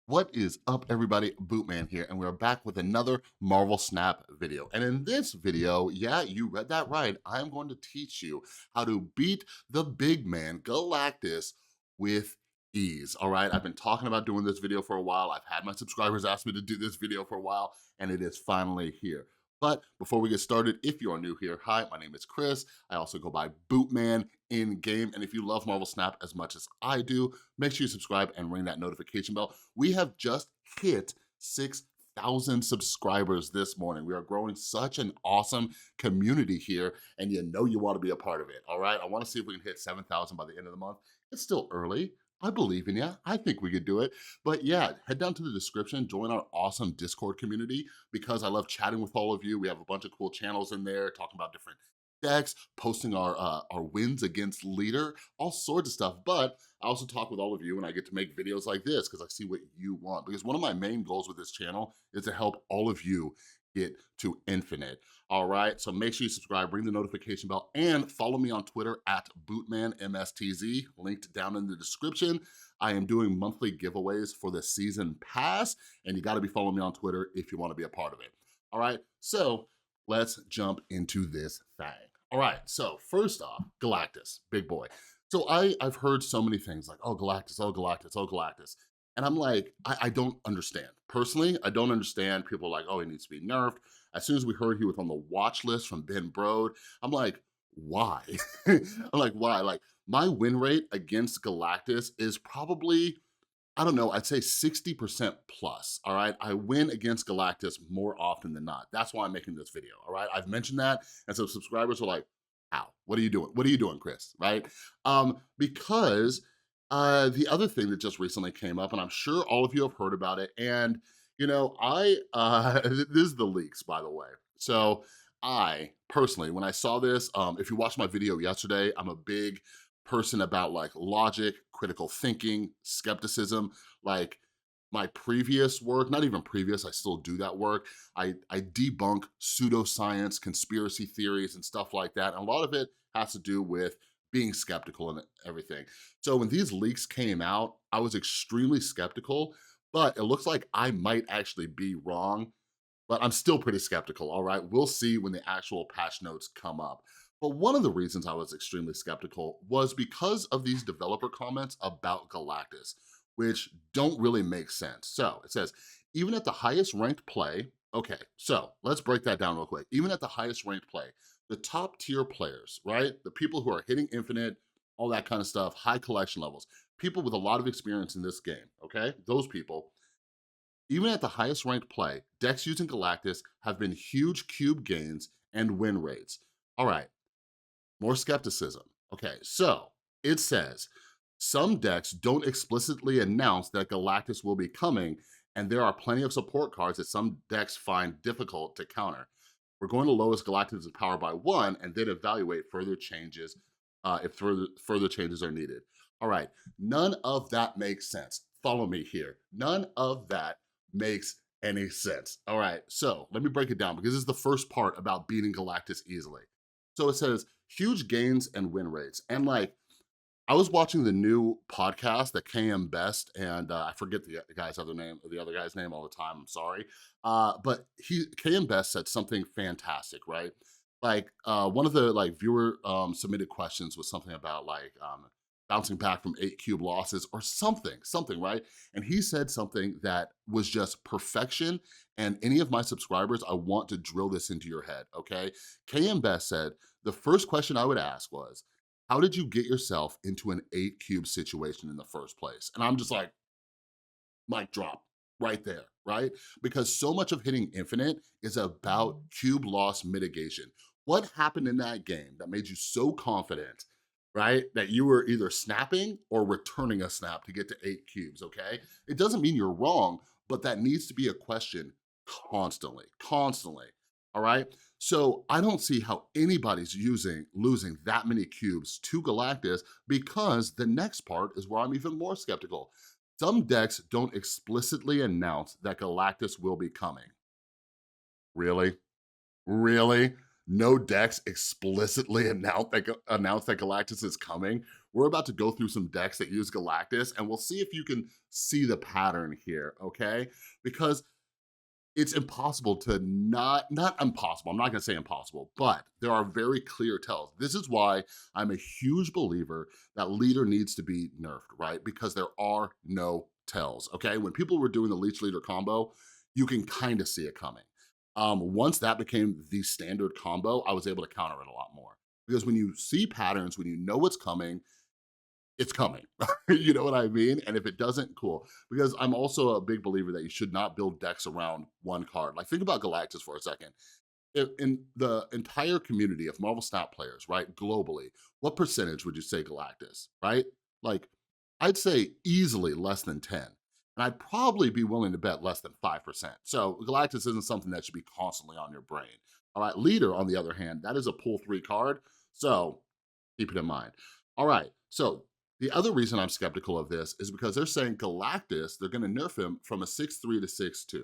What is up, everybody? Bootman here, and we're back with another Marvel Snap video. And in this video, yeah, you read that right, I'm going to teach you how to beat the big man, Galactus, with ease, all right? I've been talking about doing this video for a while. I've had my subscribers ask me to do this video for a while, and it is finally here. But before we get started, if you are new here, hi, my name is Chris. I also go by Bootman in game, and if you love Marvel Snap as much as I do, make sure you subscribe and ring that notification bell. We have just hit 6,000 subscribers this morning. We are growing such an awesome community here, and you know you want to be a part of it, all right? I want to see if we can hit 7,000 by the end of the month. It's still early. I believe in you. I think we could do it. But yeah, head down to the description, join our awesome Discord community because I love chatting with all of you. We have a bunch of cool channels in there talking about different decks, posting our wins against leader, all sorts of stuff. But I also talk with all of you and I get to make videos like this because I see what you want. Because one of my main goals with this channel is to help all of you get to infinite. All right, so make sure you subscribe, ring the notification bell, and follow me on Twitter at BootmanMSTZ, linked down in the description. I am doing monthly giveaways for the season pass, and you gotta be following me on Twitter if you wanna be a part of it. All right, so let's jump into this thing. All right, so first off, Galactus, big boy. So I've heard so many things like, oh, Galactus, oh, Galactus, oh, Galactus. And I'm like, I don't understand. Personally, I don't understand. People are like, oh, he needs to be nerfed. As soon as we heard he was on the watch list from Ben Brode, I'm like, why? I'm like, why? Like, my win rate against Galactus is probably, I don't know, I'd say 60% plus, all right? I win against Galactus more often than not. That's why I'm making this video, all right? I've mentioned that, and so subscribers are like, how? What are you doing? What are you doing, Chris, right? Because the other thing that just recently came up, and I'm sure all of you have heard about it, and you know, this is the leaks, by the way. So I, personally, when I saw this, if you watched my video yesterday, I'm a big person about like logic, critical thinking, skepticism, like my previous work, not even previous, I still do that work. I debunk pseudoscience, conspiracy theories and stuff like that. And a lot of it has to do with being skeptical and everything. So when these leaks came out, I was extremely skeptical, but it looks like I might actually be wrong, but I'm still pretty skeptical, all right? We'll see when the actual patch notes come up. But one of the reasons I was extremely skeptical was because of these developer comments about Galactus, which don't really make sense. So it says, even at the highest ranked play, okay, so let's break that down real quick. Even at the highest ranked play, the top tier players, right? The people who are hitting infinite, all that kind of stuff, high collection levels, people with a lot of experience in this game, okay? Those people, even at the highest ranked play, decks using Galactus have been huge cube gains and win rates. All right, more skepticism. Okay, so it says, some decks don't explicitly announce that Galactus will be coming, and there are plenty of support cards that some decks find difficult to counter. We're going to lowest Galactus' power by 1 and then evaluate further changes if further changes are needed. All right, none of that makes sense. Follow me here. None of that makes any sense. All right, so let me break it down because this is the first part about beating Galactus easily. So it says huge gains and win rates. And like, I was watching the new podcast that KM Best, and I forget the guy's other name, the other guy's name all the time, I'm sorry. But KM Best said something fantastic, right? Like one of the like viewer submitted questions was something about like bouncing back from 8 cube losses or something, right? And he said something that was just perfection. And any of my subscribers, I want to drill this into your head, okay? KM Best said, the first question I would ask was, how did you get yourself into an 8 cube situation in the first place? And I'm just like, mic drop right there, right? Because so much of hitting infinite is about cube loss mitigation. What happened in that game that made you so confident, right? That you were either snapping or returning a snap to get to 8 cubes, okay? It doesn't mean you're wrong, but that needs to be a question constantly, all right? So I don't see how anybody's losing that many cubes to Galactus because the next part is where I'm even more skeptical. Some decks don't explicitly announce that Galactus will be coming. Really? Really? No decks explicitly announce that Galactus is coming? we're about to go through some decks that use Galactus, and we'll see if you can see the pattern here, okay? Because it's impossible to not impossible, I'm not gonna say impossible, but there are very clear tells. This is why I'm a huge believer that leader needs to be nerfed, right? Because there are no tells, okay? When people were doing the leech leader combo, you can kind of see it coming. Once that became the standard combo, I was able to counter it a lot more. Because when you see patterns, when you know what's coming, it's coming. You know what I mean? And if it doesn't, cool. Because I'm also a big believer that you should not build decks around one card. Like think about Galactus for a second. In the entire community of Marvel Snap players, right, globally, what percentage would you say Galactus, right? Like, I'd say easily less than 10. And I'd probably be willing to bet less than 5%. So Galactus isn't something that should be constantly on your brain. All right, Leader, on the other hand, that is a pull 3 card. So keep it in mind. All right, so the other reason I'm skeptical of this is because they're saying Galactus, they're gonna nerf him from a 6'3" to 6'2",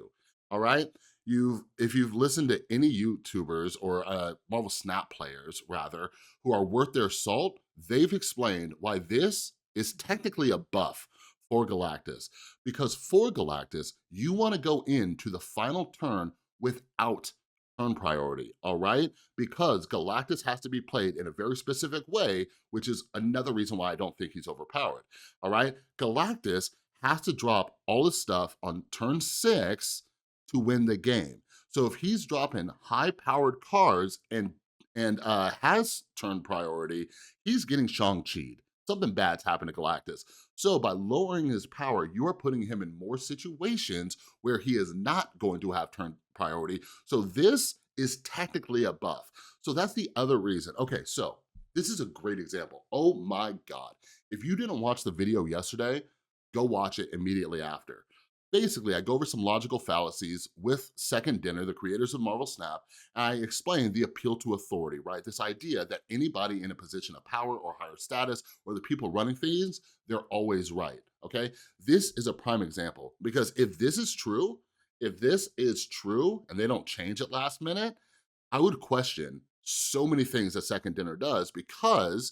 all right? If you've listened to any YouTubers or Marvel Snap players, rather, who are worth their salt, they've explained why this is technically a buff for Galactus. Because for Galactus, you wanna go into the final turn without turn priority, all right? Because Galactus has to be played in a very specific way, which is another reason why I don't think he's overpowered, all right? Galactus has to drop all his stuff on turn 6 to win the game. So if he's dropping high-powered cards and has turn priority, he's getting Shang-Chi'd. Something bad's happened to Galactus. So by lowering his power, you are putting him in more situations where he is not going to have turn priority. So this is technically a buff. So that's the other reason. Okay, so this is a great example. Oh my God. If you didn't watch the video yesterday, go watch it immediately after. Basically, I go over some logical fallacies with Second Dinner, the creators of Marvel Snap, and I explain the appeal to authority, right? This idea that anybody in a position of power or higher status or the people running things, they're always right, okay? This is a prime example because if this is true and they don't change it last minute, I would question so many things that Second Dinner does because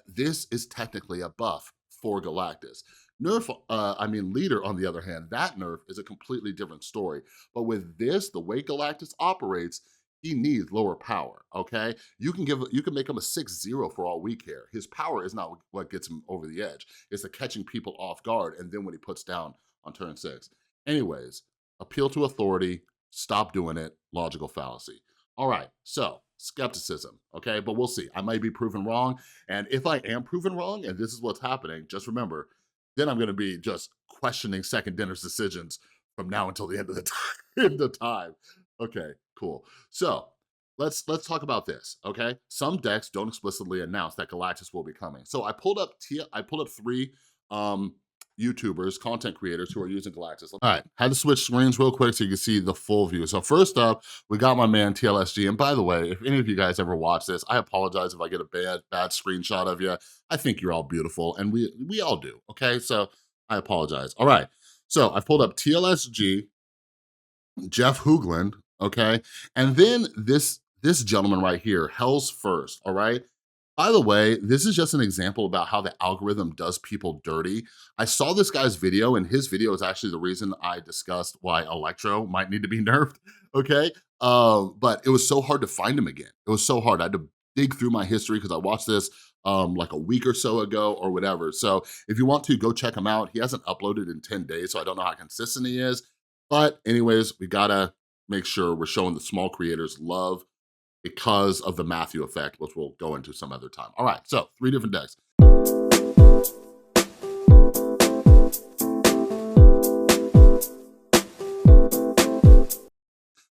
this is technically a buff for Galactus. Leader, on the other hand, that nerf is a completely different story. But with this, the way Galactus operates, he needs lower power, okay? You can make him a 6-0 for all we care. His power is not what gets him over the edge. It's the catching people off guard and then when he puts down on turn 6. Anyways, appeal to authority, stop doing it, logical fallacy. All right, so skepticism, okay? But we'll see. I might be proven wrong. And if I am proven wrong and this is what's happening, just remember, then I'm gonna be just questioning Second Dinner's decisions from now until the end of the time. Okay, cool. So let's talk about this, okay? Some decks don't explicitly announce that Galactus will be coming. So I pulled up 3 YouTubers, content creators who are using Galactus. All right, had to switch screens real quick so you can see the full view. So first up, we got my man TLSG. And by the way, if any of you guys ever watch this, I apologize if I get a bad screenshot of you. I think you're all beautiful and we all do, okay? So I apologize. All right, so I've pulled up TLSG, Jeff Hoogland, okay? And then this gentleman right here, Hell's First, all right? By the way, this is just an example about how the algorithm does people dirty. I saw this guy's video, and his video is actually the reason I discussed why Electro might need to be nerfed, okay? But it was so hard to find him again. It was so hard. I had to dig through my history because I watched this like a week or so ago or whatever. So if you want to, go check him out. He hasn't uploaded in 10 days, so I don't know how consistent he is. But anyways, we gotta make sure we're showing the small creators love because of the Matthew effect, which we'll go into some other time. All right, so 3 different decks.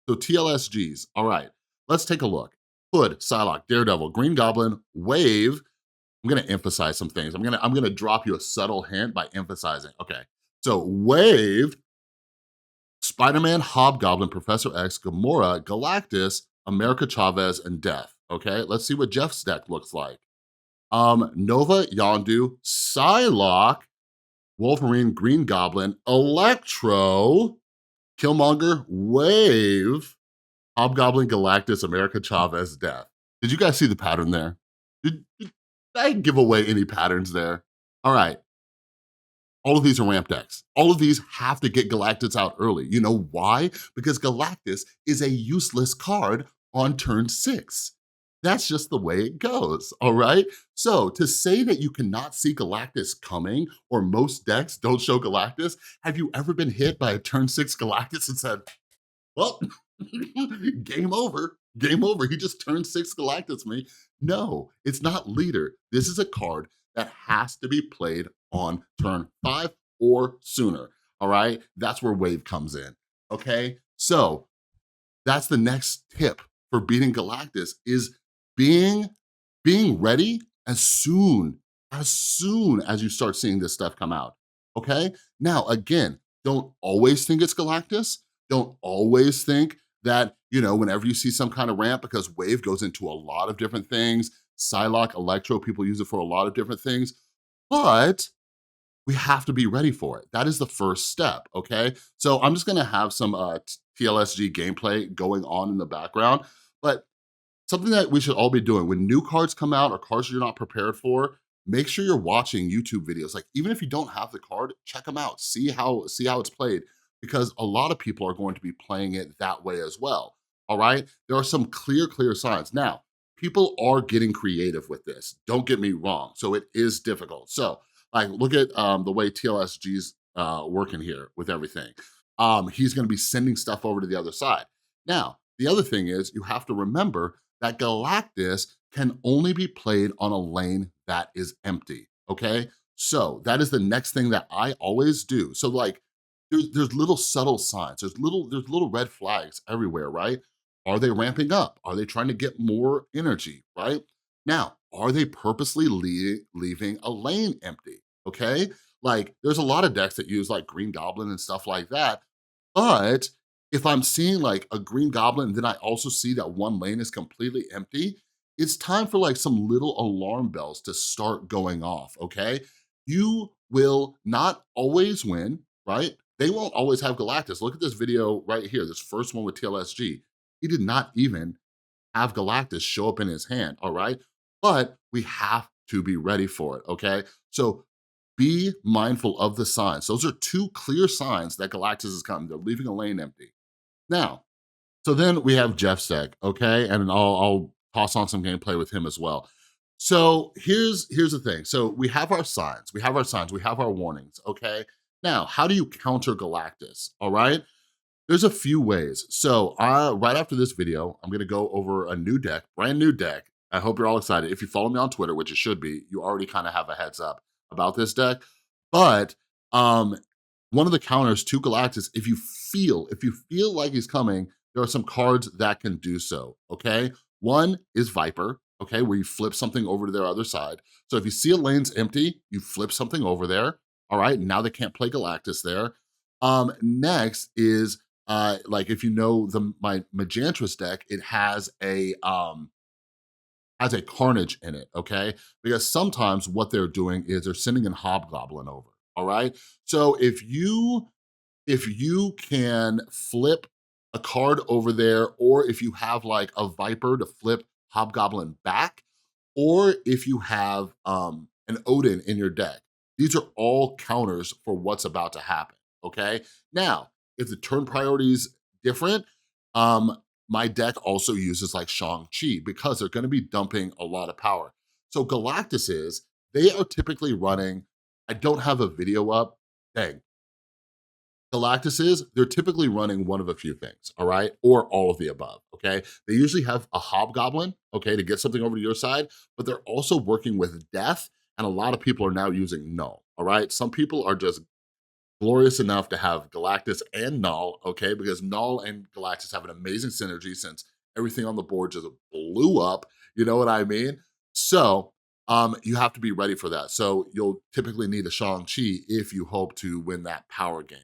So TLSGs, all right, let's take a look. Hood, Psylocke, Daredevil, Green Goblin, Wave. I'm gonna emphasize some things. I'm gonna drop you a subtle hint by emphasizing, okay. So Wave, Spider-Man, Hobgoblin, Professor X, Gamora, Galactus, America Chavez, and Death, okay? Let's see what Jeff's deck looks like. Nova, Yondu, Psylocke, Wolverine, Green Goblin, Electro, Killmonger, Wave, Hobgoblin, Galactus, America Chavez, Death. Did you guys see the pattern there? I give away any patterns there. All right, all of these are ramp decks. All of these have to get Galactus out early. You know why? Because Galactus is a useless card on turn 6. That's just the way it goes, all right? So to say that you cannot see Galactus coming, or most decks don't show Galactus, have you ever been hit by a turn 6 Galactus and said, well, game over, game over. He just turned 6 Galactus me. No, it's not leader. This is a card that has to be played on turn 5 or sooner, all right? That's where wave comes in, okay? So that's the next tip for beating Galactus is being ready as soon as you start seeing this stuff come out, okay? Now, again, don't always think it's Galactus. Don't always think that, whenever you see some kind of ramp, because wave goes into a lot of different things, Psylocke, Electro, people use it for a lot of different things, but we have to be ready for it. That is the first step, okay? So I'm just gonna have some TLSG gameplay going on in the background, but something that we should all be doing, when new cards come out or cards you're not prepared for, make sure you're watching YouTube videos. Like, even if you don't have the card, check them out, see how it's played, because a lot of people are going to be playing it that way as well, all right? There are some clear signs. Now, people are getting creative with this, don't get me wrong, so it is difficult. So, like, look at the way TLSG's working here with everything. He's gonna be sending stuff over to the other side. Now, the other thing is you have to remember that Galactus can only be played on a lane that is empty, okay? So that is the next thing that I always do. So like, there's little subtle signs, there's little red flags everywhere, right? Are they ramping up? Are they trying to get more energy, right? Now, are they purposely leaving a lane empty, okay? Like, there's a lot of decks that use like Green Goblin and stuff like that, but if I'm seeing like a Green Goblin, and then I also see that one lane is completely empty, it's time for like some little alarm bells to start going off, okay? You will not always win, right? They won't always have Galactus. Look at this video right here, this first one with TLSG. He did not even have Galactus show up in his hand, all right? But we have to be ready for it, okay? So be mindful of the signs. Those are two clear signs that Galactus is coming. They're leaving a lane empty. Now, so then we have Jeff's deck, okay? And I'll toss on some gameplay with him as well. So here's the thing. So we have our signs, we have our warnings, okay? Now, how do you counter Galactus, all right? There's a few ways. So right after this video, I'm gonna go over a new deck, brand new deck. I hope you're all excited. If you follow me on Twitter, which you should be, you already kind of have a heads up about this deck. But one of the counters to Galactus, if you feel like he's coming, there are some cards that can do so, okay? One is Viper, okay, where you flip something over to their other side. So if you see a lane's empty, you flip something over there, all right? Now they can't play Galactus there. Next is, like, if you know my Majantress deck, it has a Carnage in it, okay? Because sometimes what they're doing is they're sending an Hobgoblin over, all right? So if you can flip a card over there, or if you have like a Viper to flip Hobgoblin back, or if you have an Odin in your deck, these are all counters for what's about to happen, okay? Now, if the turn priority is different, my deck also uses like Shang-Chi because they're gonna be dumping a lot of power. So Galactus they are typically running, I don't have a video up, dang, Galactus they're typically running one of a few things, all right? Or all of the above, okay? They usually have a Hobgoblin, okay, to get something over to your side, but they're also working with Death, and a lot of people are now using Null, all right? Some people are just glorious enough to have Galactus and Null, okay? Because Null and Galactus have an amazing synergy since everything on the board just blew up, you know what I mean? So, you have to be ready for that. So you'll typically need a Shang-Chi if you hope to win that power game,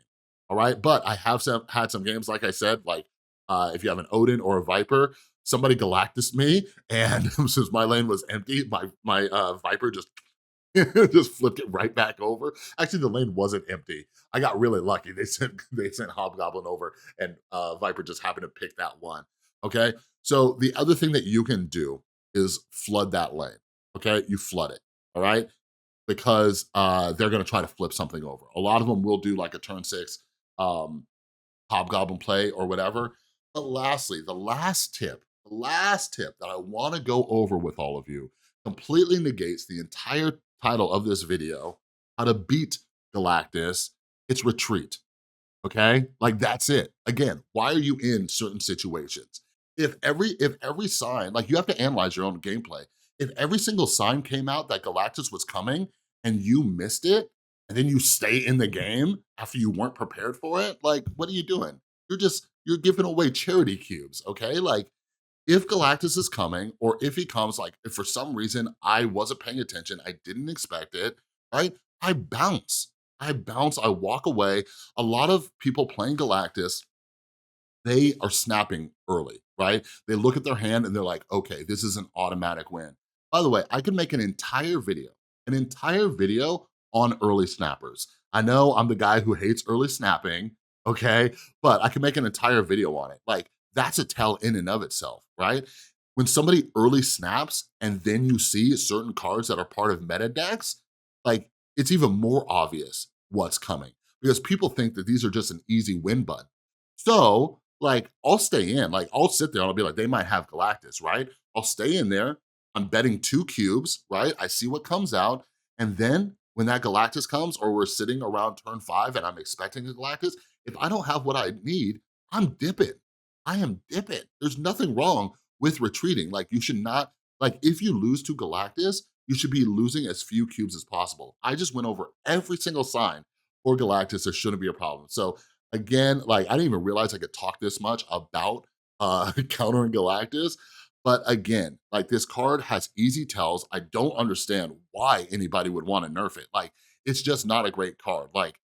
all right? But I have had some games, like I said, like if you have an Odin or a Viper, somebody Galactus me, and since my lane was empty, my Viper just just flipped it right back over. Actually, the lane wasn't empty. I got really lucky. They sent Hobgoblin over, and Viper just happened to pick that one, okay? So the other thing that you can do is flood that lane, okay? You flood it, all right? Because they're gonna try to flip something over. A lot of them will do like a turn 6 um, hobgoblin play or whatever. But lastly, the last tip that I wanna go over with all of you completely negates the entire title of this video, how to beat Galactus. It's retreat, okay? Like, that's it. Again, why are you in certain situations? If every sign, like, you have to analyze your own gameplay. If every single sign came out that Galactus was coming and you missed it, and then you stay in the game after you weren't prepared for it, like, what are you doing? You're giving away charity cubes, okay? Like, if Galactus is coming, or if he comes, like, if for some reason I wasn't paying attention, I didn't expect it, right? I bounce. I walk away. A lot of people playing Galactus, they are snapping early, right? They look at their hand and they're like, okay, this is an automatic win. By the way, I can make an entire video on early snappers. I know I'm the guy who hates early snapping, okay? But I can make an entire video on it. Like, that's a tell in and of itself, right? When somebody early snaps and then you see certain cards that are part of meta decks, like, it's even more obvious what's coming because people think that these are just an easy win button. So, like, I'll stay in, like, I'll sit there and I'll be like, they might have Galactus, right? I'll stay in there, I'm betting 2 cubes, right? I see what comes out, and then when that Galactus comes or we're sitting around turn 5 and I'm expecting a Galactus, if I don't have what I need, I'm dipping. I am dipping. There's nothing wrong with retreating. Like, you should not, like, if you lose to Galactus, you should be losing as few cubes as possible. I just went over every single sign for Galactus. There shouldn't be a problem. So again, like, I didn't even realize I could talk this much about countering Galactus. But again, like, this card has easy tells. I don't understand why anybody would want to nerf it. Like, it's just not a great card. Like,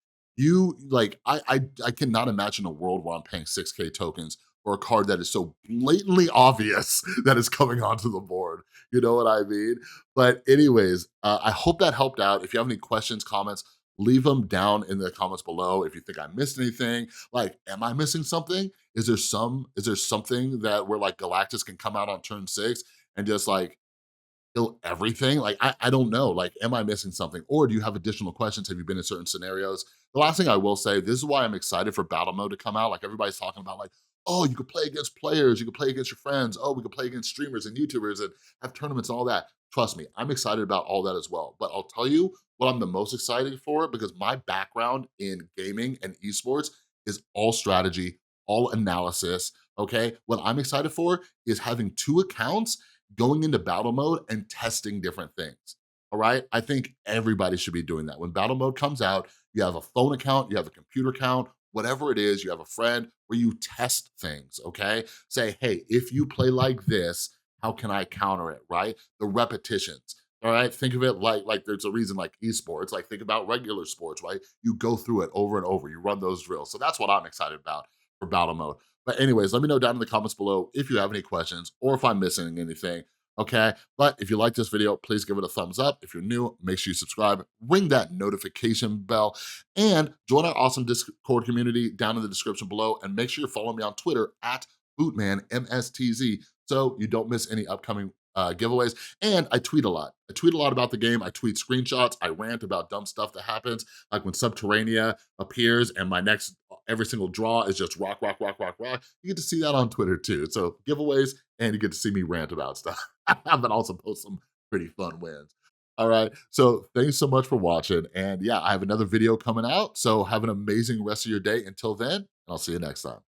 I cannot imagine a world where I'm paying 6K tokens for a card that is so blatantly obvious that is coming onto the board. You know what I mean? But anyways, I hope that helped out. If you have any questions, comments, leave them down in the comments below. If you think I missed anything, like, am I missing something? Is there something that where like Galactus can come out on turn 6 and just like kill everything? Like, I don't know. Like, am I missing something? Or do you have additional questions? Have you been in certain scenarios? The last thing I will say, this is why I'm excited for battle mode to come out. Like, everybody's talking about like, oh, you could play against players, you could play against your friends, oh, we could play against streamers and YouTubers and have tournaments and all that. Trust me, I'm excited about all that as well. But I'll tell you what I'm the most excited for, because my background in gaming and esports is all strategy, all analysis, okay? What I'm excited for is having 2 accounts going into battle mode and testing different things, all right? I think everybody should be doing that. When battle mode comes out, you have a phone account, you have a computer account, whatever it is, you have a friend where you test things, okay? Say, hey, if you play like this, how can I counter it, right? The repetitions, all right? Think of it like there's a reason like esports, like think about regular sports, right? You go through it over and over, you run those drills. So that's what I'm excited about for battle mode. But anyways, let me know down in the comments below if you have any questions or if I'm missing anything, okay? But if you like this video, please give it a thumbs up. If you're new, make sure you subscribe, ring that notification bell, and join our awesome Discord community down in the description below, and make sure you follow me on Twitter at BootmanMSTZ so you don't miss any upcoming giveaways. And I tweet a lot. I tweet a lot about the game. I tweet screenshots. I rant about dumb stuff that happens, like when Subterranea appears and my next every single draw is just rock, rock, rock, rock, rock. You get to see that on Twitter too. So giveaways, and you get to see me rant about stuff, but also post some pretty fun wins. All right, so thanks so much for watching. And yeah, I have another video coming out. So have an amazing rest of your day. Until then, I'll see you next time.